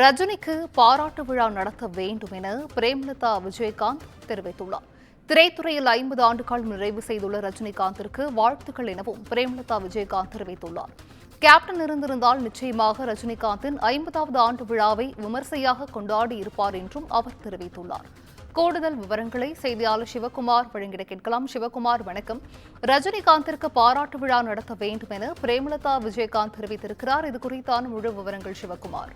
ரஜினிக்கு பாராட்டு விழா நடத்த வேண்டும் என பிரேமலதா விஜயகாந்த் தெரிவித்துள்ளார். திரைத்துறையில் 50 ஆண்டுகள் நிறைவு செய்துள்ள ரஜினிகாந்திற்கு வாழ்த்துக்கள் எனவும் பிரேமலதா விஜயகாந்த் தெரிவித்துள்ளார். கேப்டன் இருந்திருந்தால் நிச்சயமாக ரஜினிகாந்தின் 50வது ஆண்டு விழாவை விமர்சையாக கொண்டாடி இருப்பார் என்றும் அவர் தெரிவித்துள்ளார். கூடுதல் விவரங்களை செய்தியாளர் சிவகுமார் வழங்கிட கேட்கலாம். சிவகுமார், வணக்கம். ரஜினிகாந்திற்கு பாராட்டு விழா நடத்த வேண்டும் என பிரேமலதா விஜயகாந்த் தெரிவித்திருக்கிறார். இது குறித்தான முழு விவரங்கள் சிவகுமார்.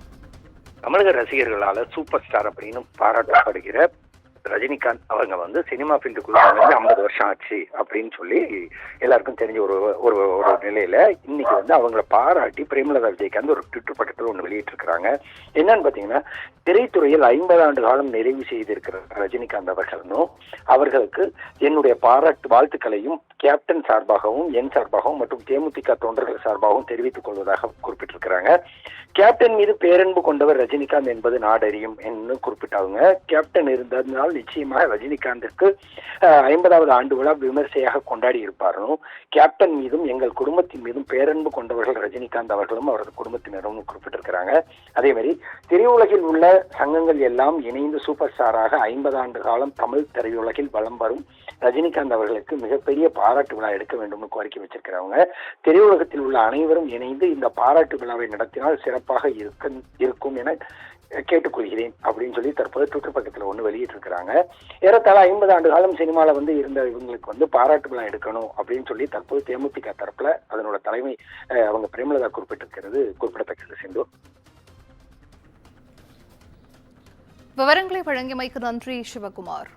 தமிழக ரசிகர்களால சூப்பர் ஸ்டார் அப்படின்னு பாராட்டப்படுகிற ரஜினிகாந்த் அவங்க சினிமா ஃபீல்டுக்குள்ள 50 வருஷம் ஆச்சு அப்படின்னு சொல்லி எல்லாருக்கும் தெரிஞ்ச ஒரு ஒரு ஒரு நிலையில இன்னைக்கு அவங்கள பாராட்டி பிரேமலதா விஜயகாந்த் ஒரு ட்விட்டர் பக்கத்தில் ஒன்று வெளியிட்டிருக்கிறாங்க. என்னன்னு பாத்தீங்கன்னா, திரைத்துறையில் 50 ஆண்டு காலம் நிறைவு செய்திருக்கிற ரஜினிகாந்த் அவர்களுக்கு என்னுடைய பாராட்டு வாழ்த்துக்களையும் கேப்டன் சார்பாகவும் என் சார்பாகவும் மற்றும் தேமுதிக தொண்டர்கள் சார்பாகவும் தெரிவித்துக் கொள்வதாக குறிப்பிட்டிருக்கிறாங்க. கேப்டன் மீது பேரன்பு கொண்டவர் ரஜினிகாந்த் என்பது நாடறியும் என்று குறிப்பிட்டாங்க. கேப்டன் இருந்ததுனால் நிச்சயமாக ரஜினிகாந்திற்கு 50வது ஆண்டு விழா விமர்சையாக கொண்டாடி இருப்பாரும். கேப்டன் மீதும் எங்கள் குடும்பத்தின் மீதும் பேரன்பு கொண்டவர்கள் ரஜினிகாந்த் அவர்களும் அவரது குடும்பத்தினரும் குறிப்பிட்டிருக்கிறாங்க. அதே மாதிரி திரையுலகில் உள்ள சங்கங்கள் எல்லாம் இணைந்து சூப்பர் ஸ்டாராக 50 ஆண்டு காலம் தமிழ் திரையுலகில் வலம் வரும் ரஜினிகாந்த் அவர்களுக்கு மிகப்பெரிய பாராட்டு விழா எடுக்க வேண்டும் கோரிக்கை வச்சிருக்கிறவங்க, திரையுலகத்தில் உள்ள அனைவரும் இணைந்து இந்த பாராட்டு விழாவை நடத்தினால் சிறப்பாக இருக்கும் என கேட்டுக்கொள்கிறேன் அப்படின்னு சொல்லி தற்போது ட்விட்டர் பக்கத்தில் ஒன்று வெளியிட்டிருக்கிறாங்க. ஏறத்தாழ 50 ஆண்டு காலம் சினிமாவில் இருந்த இவங்களுக்கு பாராட்டு விழா எடுக்கணும் அப்படின்னு சொல்லி தற்போது தேமுதிக தரப்புல அதனோட தலைமை அவங்க பிரேமலதா குறிப்பிட்டிருக்கிறது குறிப்பிடத்தக்கது. சிந்து, விவரங்களை வழங்கியமைக்கு நன்றி சிவகுமார்.